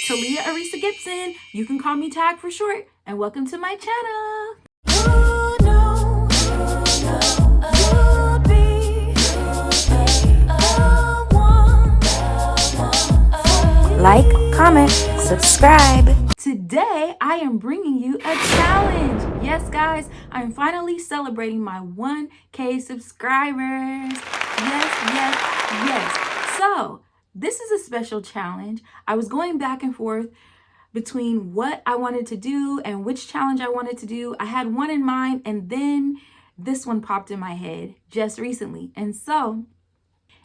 Talia Arisa Gibson. You can call me Tag for short, and welcome to my channel. Like, comment, subscribe. Today, I am bringing you a challenge. Yes, guys, I'm finally celebrating my 1K subscribers. Yes. So, this is a special challenge. I was going back and forth between what I wanted to do and which challenge I wanted to do. I had one in mind, and then this one popped in my head just recently. And so,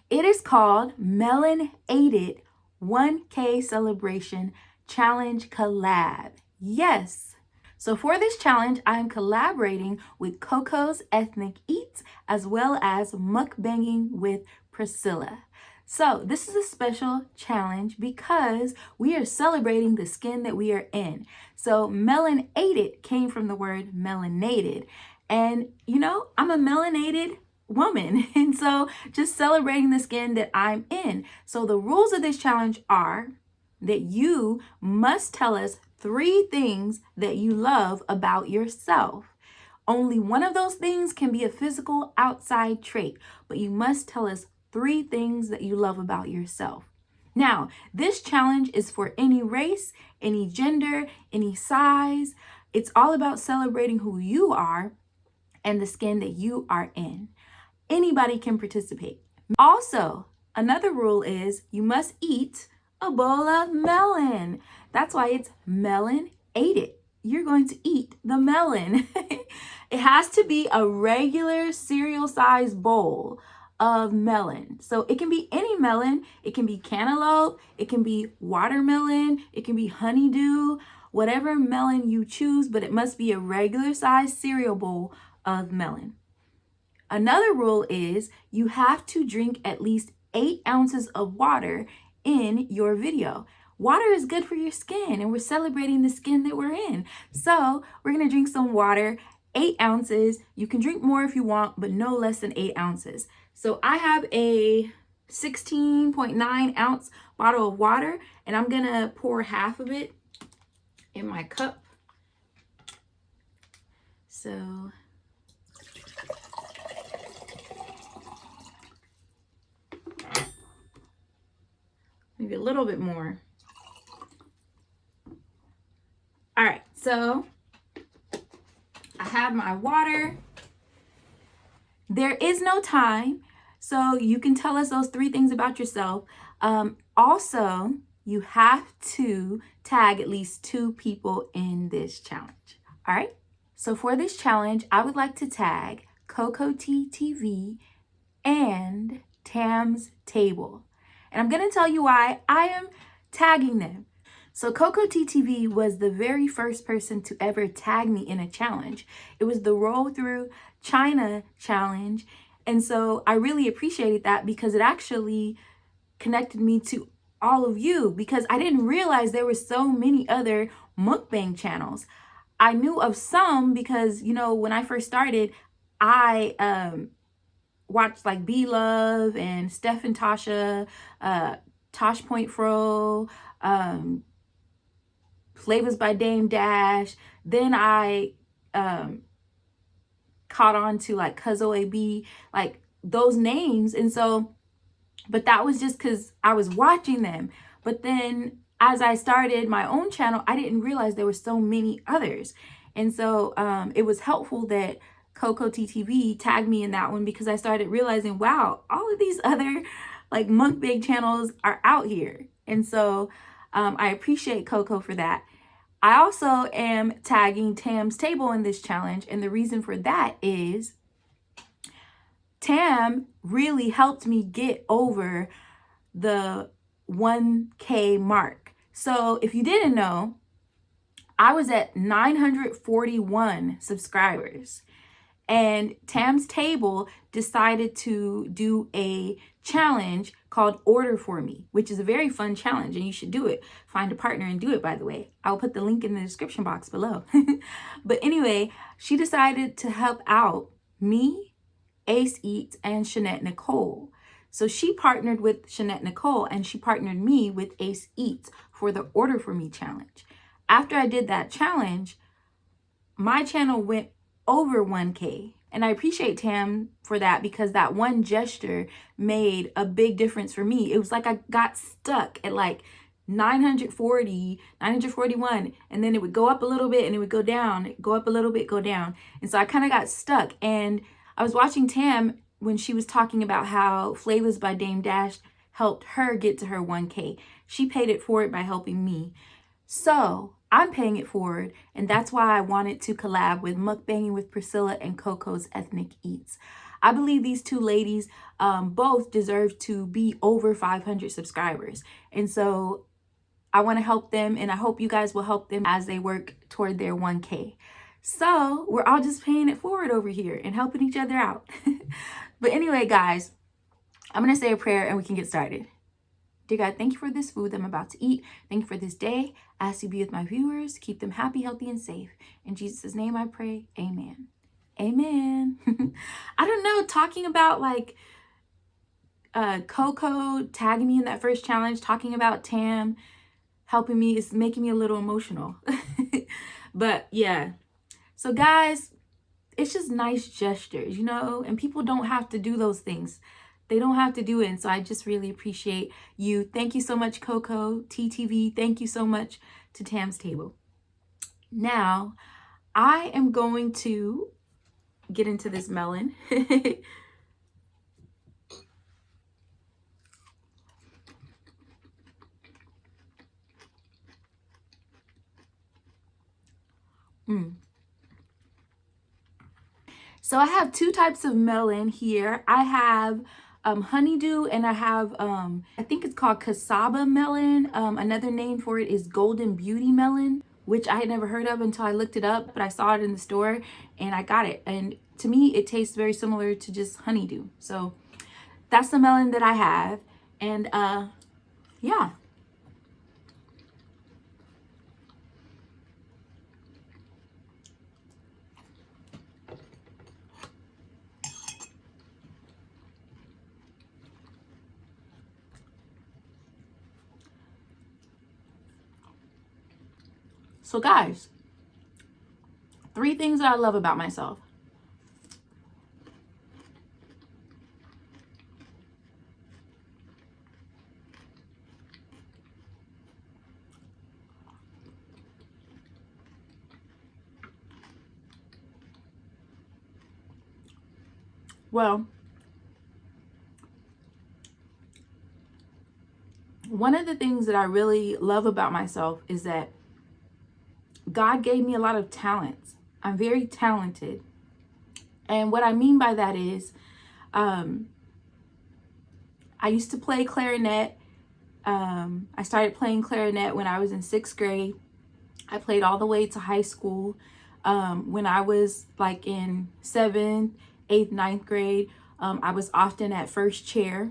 it is called Melon-Ate-It 1K Celebration Challenge Collab. Yes. So for this challenge, I am collaborating with Coco's Ethnic Eats as well as Mukbanging with Priscilla. So this is a special challenge because we are celebrating the skin that we are in. So Melon-Ate-It came from the word melanated. And you know, I'm a melanated woman, and so just celebrating the skin that I'm in. So the rules of this challenge are that you must tell us 3 things that you love about yourself. Only one of those things can be a physical outside trait, but you must tell us 3 things that you love about yourself. Now, this challenge is for any race, any gender, any size. It's all about celebrating who you are and the skin that you are in. Anybody can participate. Also, another rule is you must eat a bowl of melon. That's why it's Melon-Ate-It. You're going to eat the melon. It has to be a regular cereal-sized bowl of melon. So it can be any melon. It can be cantaloupe. It can be watermelon. It can be honeydew. Whatever melon you choose, but it must be a regular-sized cereal bowl of melon. Another rule is you have to drink at least 8 ounces of water in your video. Water is good for your skin, and we're celebrating the skin that we're in. So we're gonna drink some water, 8 ounces. You can drink more if you want, but no less than 8 ounces. So I have a 16.9 ounce bottle of water, and I'm gonna pour half of it in my cup. So maybe a little bit more. All right, so I have my water. There is no time, so you can tell us those 3 things about yourself. Also, you have to tag at least 2 people in this challenge. All right, so for this challenge, I would like to tag Coco T TV and Tam's Table. And I'm going to tell you why I am tagging them. So Coco TTV was the very first person to ever tag me in a challenge. It was the Roll Through China challenge. And so I really appreciated that because it actually connected me to all of you, because I didn't realize there were so many other mukbang channels. I knew of some because, you know, when I first started, I watched like B Love and Steph and Tasha, Tosh Point Fro, Flavors by Dame Dash. Then I caught on to like Cuzzo AB, like those names. And so, but that was just because I was watching them. But then as I started my own channel, I didn't realize there were so many others. And so it was helpful that Coco TTV tagged me in that one, because I started realizing, wow, all of these other like mukbang channels are out here. And so I appreciate Coco for that. I also am tagging Tam's Table in this challenge, and the reason for that is Tam really helped me get over the 1K mark. So if you didn't know, I was at 941 subscribers. And Tam's Table decided to do a challenge called Order For Me, which is a very fun challenge, and you should do it. Find a partner and do it, by the way. I'll put the link in the description box below. But anyway, she decided to help out me, Ace Eats, and Shanette Nicole. So she partnered with Shanette Nicole, and she partnered me with Ace Eats for the Order For Me challenge. After I did that challenge, my channel went over 1K. And I appreciate Tam for that, because that one gesture made a big difference for me. It was like I got stuck at like 940, 941, and then it would go up a little bit and it would go down, go up a little bit, go down. And so I kind of got stuck. And I was watching Tam when she was talking about how Flavors by Dame Dash helped her get to her 1K. She paid it forward by helping me. So I'm paying it forward, and that's why I wanted to collab with Mukbanging with Priscilla and Coco's Ethnic Eats. I believe these two ladies both deserve to be over 500 subscribers. And so I want to help them, and I hope you guys will help them as they work toward their 1K. So we're all just paying it forward over here and helping each other out. But anyway, guys, I'm going to say a prayer and we can get started. Dear God, thank you for this food that I'm about to eat. Thank you for this day. I ask you to be with my viewers, keep them happy, healthy, and safe. In Jesus' name I pray, amen. Amen. I don't know, talking about like Coco tagging me in that first challenge, talking about Tam helping me is making me a little emotional. But yeah, so guys, it's just nice gestures, you know, and people don't have to do those things. They don't have to do it. And so I just really appreciate you. Thank you so much, Coco, TTV. Thank you so much to Tam's Table. Now, I am going to get into this melon. So I have two types of melon here. I have honeydew, and I have, I think it's called cassava melon. Another name for it is golden beauty melon, which I had never heard of until I looked it up, but I saw it in the store and I got it. And to me, it tastes very similar to just honeydew. So that's the melon that I have. And yeah. So guys, 3 things that I love about myself. Well, one of the things that I really love about myself is that God gave me a lot of talents. I'm very talented. And what I mean by that is, I used to play clarinet. I started playing clarinet when I was in 6th grade. I played all the way to high school. When I was like in 7th, 8th, 9th grade, I was often at first chair.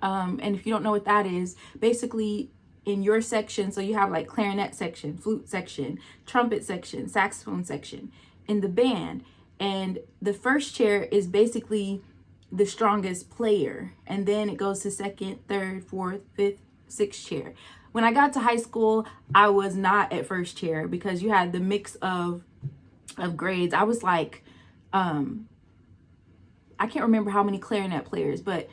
And if you don't know what that is, basically in your section, so you have like clarinet section, flute section, trumpet section, saxophone section in the band. And the first chair is basically the strongest player. And then it goes to 2nd, 3rd, 4th, 5th, 6th chair. When I got to high school, I was not at first chair because you had the mix of grades. I was like, I can't remember how many clarinet players, but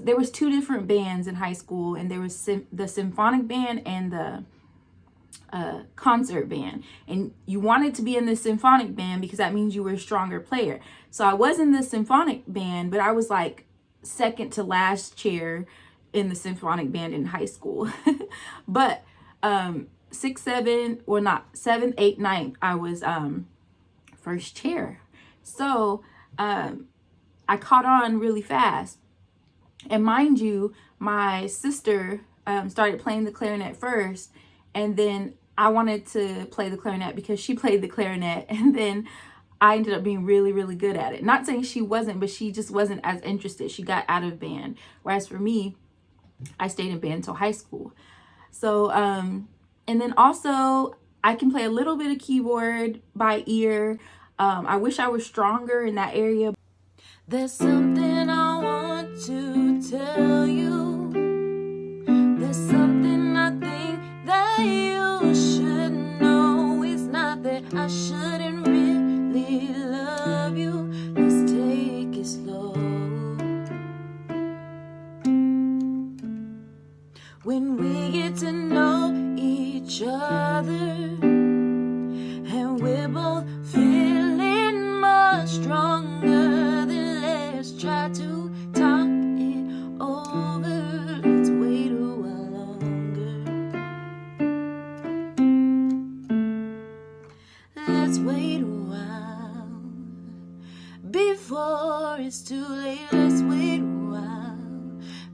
there was 2 different bands in high school, and there was the symphonic band and the concert band. And you wanted to be in the symphonic band because that means you were a stronger player. So I was in the symphonic band, but I was like 2nd to last chair in the symphonic band in high school. But 6, 7, or not 7th, 8th, 9th, I was first chair. So I caught on really fast. And mind you, my sister started playing the clarinet first, and then I wanted to play the clarinet because she played the clarinet, and then I ended up being really, really good at it. Not saying she wasn't, but she just wasn't as interested. She got out of band. Whereas for me, I stayed in band until high school. So, and then also I can play a little bit of keyboard by ear. I wish I was stronger in that area. There's something I want to tell you there's something I think that you should know. It's not that I shouldn't really love you. Let's take it slow. When we get to know each other and we're both feeling much stronger, then let's try to talk it over. Let's wait a while longer. Let's wait a while before it's too late. Let's wait a while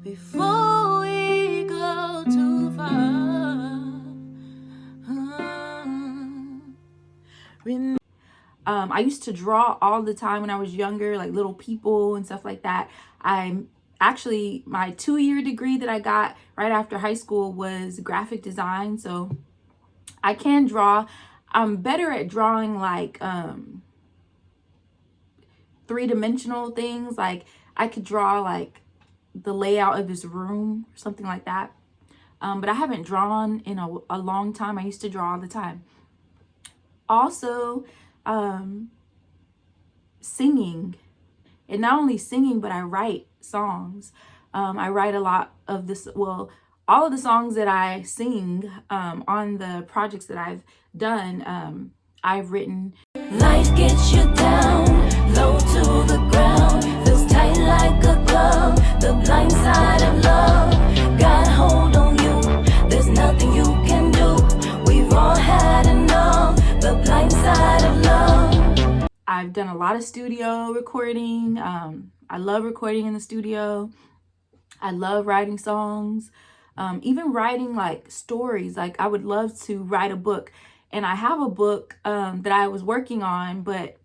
before we go too far. I used to draw all the time when I was younger, like little people and stuff like that. I'm actually, my 2-year degree that I got right after high school was graphic design. So I can draw. I'm better at drawing like three-dimensional things. Like I could draw like the layout of this room or something like that. But I haven't drawn in a long time. I used to draw all the time. Also, singing, and not only singing, but I write songs. I write a lot of this, well, all of the songs that I sing on the projects that I've done, I've written. Life gets you down, low to the ground, feels tight like a glove, the blind side of love, got a hold on you, there's nothing you can do, we've all had enough, the blind side of love. I've done a lot of studio recording. I love recording in the studio. I love writing songs, even writing like stories. Like I would love to write a book, and I have a book that I was working on, but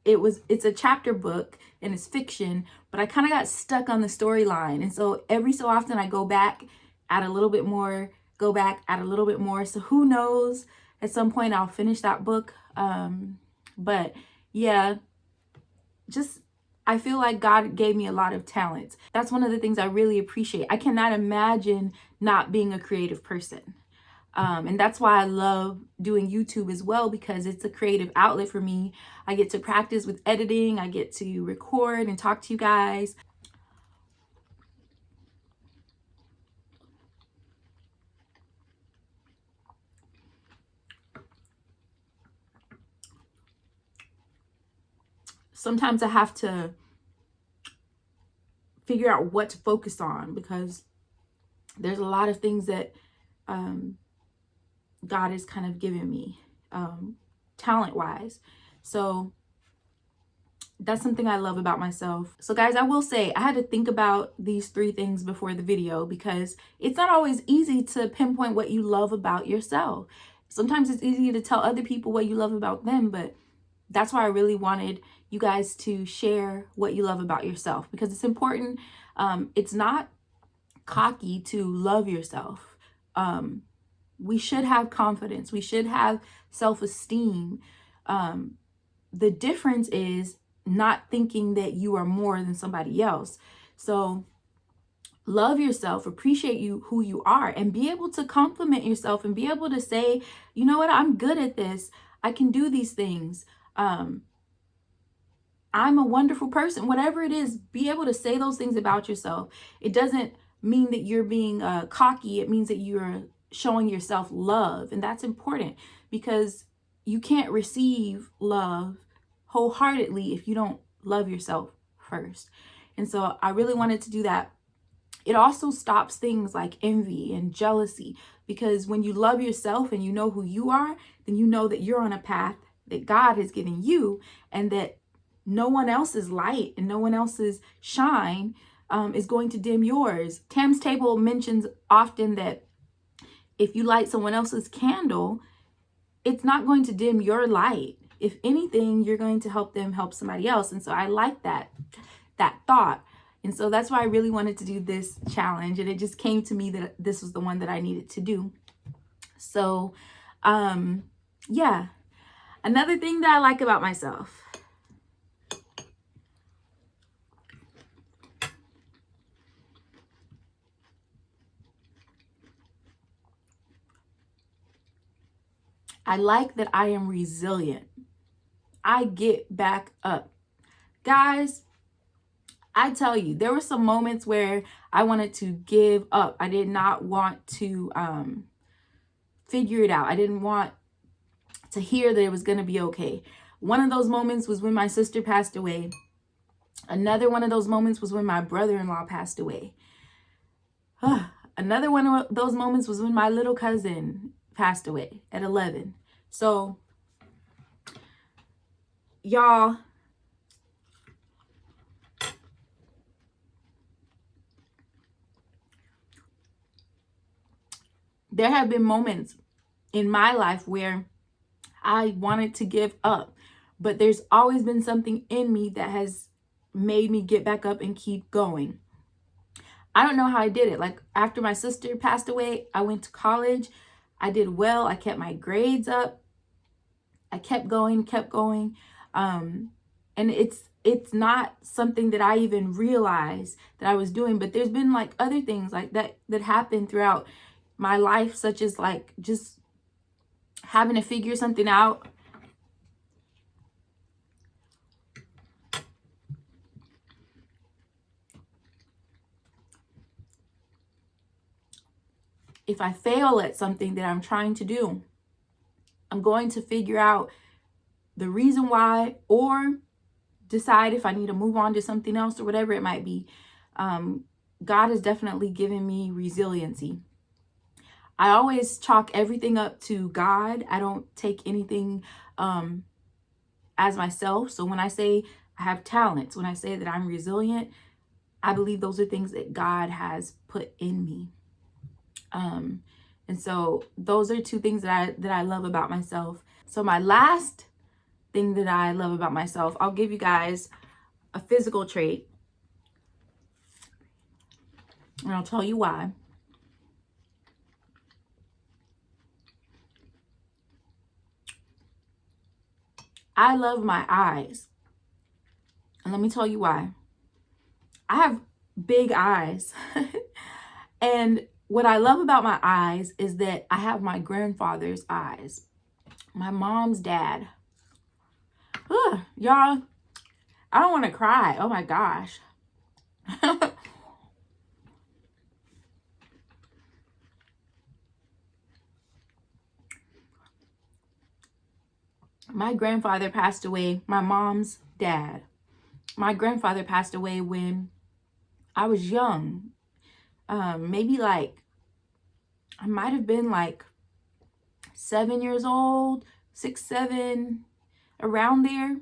it's a chapter book and it's fiction, but I kind of got stuck on the storyline. And so every so often I go back, add a little bit more, go back, add a little bit more. So who knows, at some point I'll finish that book. But yeah, just, I feel like God gave me a lot of talents. That's one of the things I really appreciate. I cannot imagine not being a creative person. And that's why I love doing YouTube as well, because it's a creative outlet for me. I get to practice with editing. I get to record and talk to you guys. Sometimes I have to figure out what to focus on, because there's a lot of things that God has kind of given me talent-wise. So that's something I love about myself. So guys, I will say I had to think about these 3 things before the video, because it's not always easy to pinpoint what you love about yourself. Sometimes it's easy to tell other people what you love about them, but that's why I really wanted you guys to share what you love about yourself, because it's important. It's not cocky to love yourself. We should have confidence. We should have self-esteem. The difference is not thinking that you are more than somebody else. So love yourself, appreciate who you are, and be able to compliment yourself and be able to say, you know what, I'm good at this. I can do these things. I'm a wonderful person. Whatever it is, be able to say those things about yourself. It doesn't mean that you're being cocky. It means that you're showing yourself love. And that's important, because you can't receive love wholeheartedly if you don't love yourself first. And so I really wanted to do that. It also stops things like envy and jealousy, because when you love yourself and you know who you are, then you know that you're on a path that God has given you, and that no one else's light and no one else's shine is going to dim yours. Tam's Table mentions often that if you light someone else's candle, it's not going to dim your light. If anything, you're going to help them help somebody else. And so I like that thought. And so that's why I really wanted to do this challenge. And it just came to me that this was the one that I needed to do. So, yeah. Another thing that I like about myself, I like that I am resilient. I get back up. Guys, I tell you, there were some moments where I wanted to give up. I did not want to figure it out. I didn't want to hear that it was going to be okay. One of those moments was when my sister passed away. Another one of those moments was when my brother-in-law passed away. Another one of those moments was when my little cousin passed away at 11. So, y'all, there have been moments in my life where I wanted to give up, but there's always been something in me that has made me get back up and keep going. I don't know how I did it. Like, after my sister passed away, I went to college. I did well. I kept my grades up. I kept going. And it's not something that I even realized that I was doing, but there's been like other things like that happened throughout my life, such as like just having to figure something out. If I fail at something that I'm trying to do, I'm going to figure out the reason why, or decide if I need to move on to something else or whatever it might be. God has definitely given me resiliency. I always chalk everything up to God. I don't take anything as myself. So when I say I have talents, when I say that I'm resilient, I believe those are things that God has put in me. And so those are two things that I love about myself. So my last thing that I love about myself, I'll give you guys a physical trait, and I'll tell you why. I love my eyes. And let me tell you why. I have big eyes. And what I love about my eyes is that I have my grandfather's eyes. My mom's dad. Y'all, I don't want to cry. Oh my gosh. My grandfather passed away, my mom's dad. My grandfather passed away when I was young. Maybe like, I might have been like 7 years old, 6, 7, around there.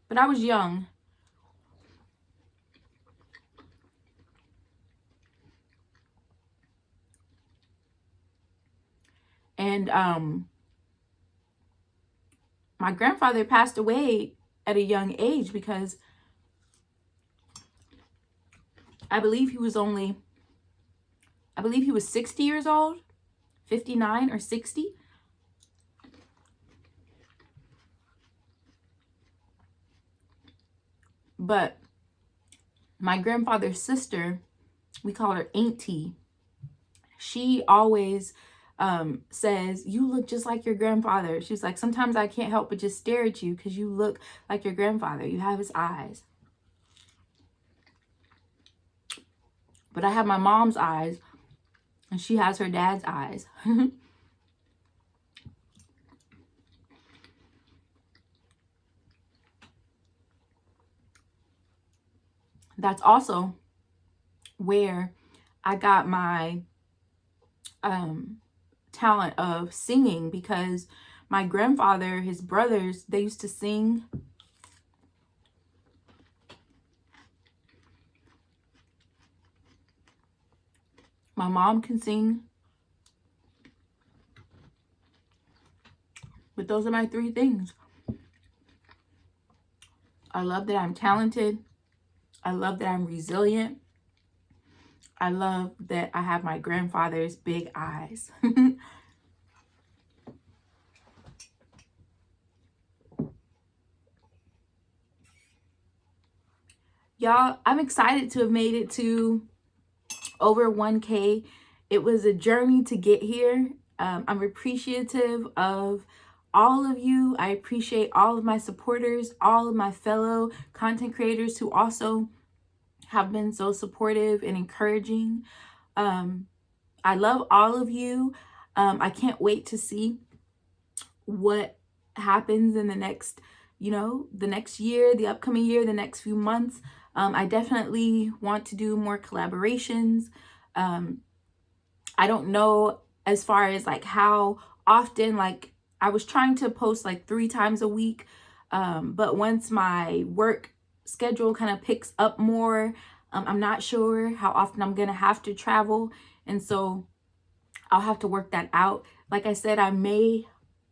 But I was young. And my grandfather passed away at a young age because I believe he was 60 years old, 59 or 60. But my grandfather's sister, we call her Auntie, she always says, "You look just like your grandfather." She's like, "Sometimes I can't help but just stare at you because you look like your grandfather. You have his eyes." But I have my mom's eyes, and she has her dad's eyes. That's also where I got my talent of singing, because my grandfather, his brothers, they used to sing. My mom can sing. But those are my 3 things. I love that I'm talented. I love that I'm resilient. I love that I have my grandfather's big eyes. Y'all, I'm excited to have made it to over 1K. It was a journey to get here. I'm appreciative of all of you. I appreciate all of my supporters, all of my fellow content creators who also have been so supportive and encouraging. I love all of you. I can't wait to see what happens in the next, the next year, the upcoming year, the next few months. I definitely want to do more collaborations. I don't know as far as like how often, like I was trying to post like 3 times a week. But once my work schedule kind of picks up more, I'm not sure how often I'm going to have to travel. And so I'll have to work that out. Like I said, I may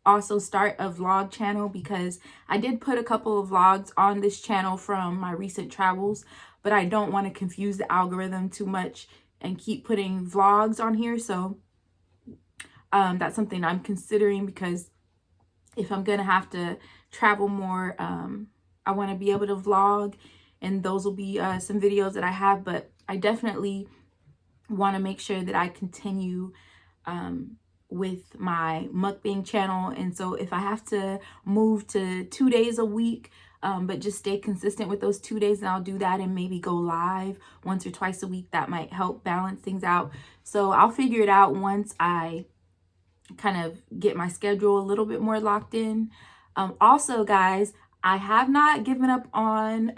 also start a vlog channel because I did put a couple of vlogs on this channel from my recent travels, but I don't want to confuse the algorithm too much and keep putting vlogs on here. So that's something I'm considering, because if I'm gonna have to travel more, I want to be able to vlog, and those will be some videos that I have. But I definitely want to make sure that I continue with my mukbang channel. And so if I have to move to 2 days a week, but just stay consistent with those 2 days, and I'll do that, and maybe go live once or twice a week. That might help balance things out. So I'll figure it out once I kind of get my schedule a little bit more locked in. Also, guys, I have not given up on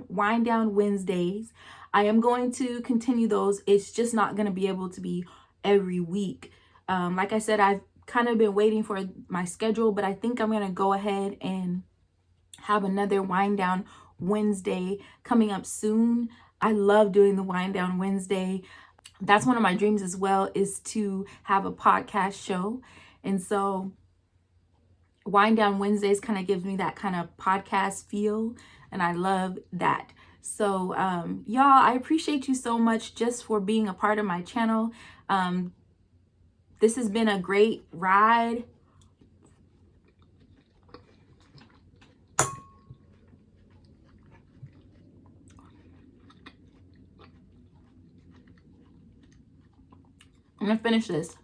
Wind Down Wednesdays. I am going to continue those. It's just not going to be able to be every week. Like I said, I've kind of been waiting for my schedule, but I think I'm going to go ahead and have another Wind Down Wednesday coming up soon. I love doing the Wind Down Wednesday. That's one of my dreams as well, is to have a podcast show. And so Wind Down Wednesdays kind of gives me that kind of podcast feel, and I love that. So y'all, I appreciate you so much just for being a part of my channel. This has been a great ride. I'm gonna finish this.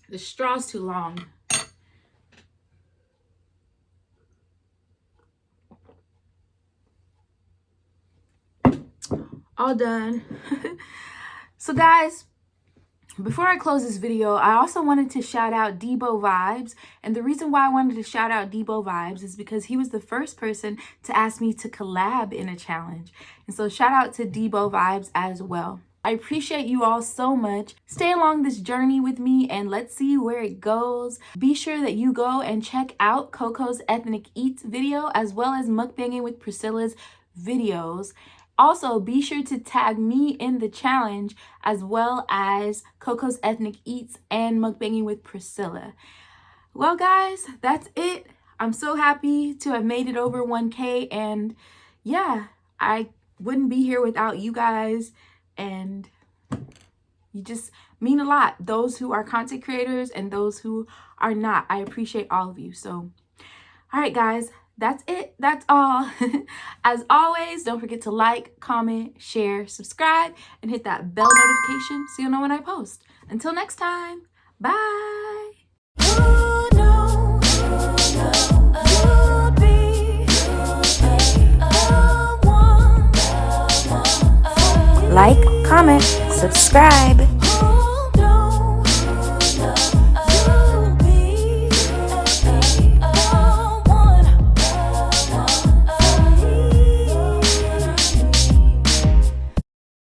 The straw's too long. All done. So guys, before I close this video, I also wanted to shout out Debo Vibes. And the reason why I wanted to shout out Debo Vibes is because he was the first person to ask me to collab in a challenge. And so shout out to Debo Vibes as well. I appreciate you all so much. Stay along this journey with me and let's see where it goes. Be sure that you go and check out Coco's Ethnic Eats video, as well as Mukbanging with Priscilla's videos. Also, be sure to tag me in the challenge, as well as Coco's Ethnic Eats and Mukbanging with Priscilla. Well, guys, that's it. I'm so happy to have made it over 1K. And yeah, I wouldn't be here without you guys. And you just mean a lot. Those who are content creators and those who are not. I appreciate all of you. So, all right, guys. That's it. That's all. As always, don't forget to like, comment, share, subscribe, and hit that bell notification so you'll know when I post. Until next time, bye. Like, comment, subscribe.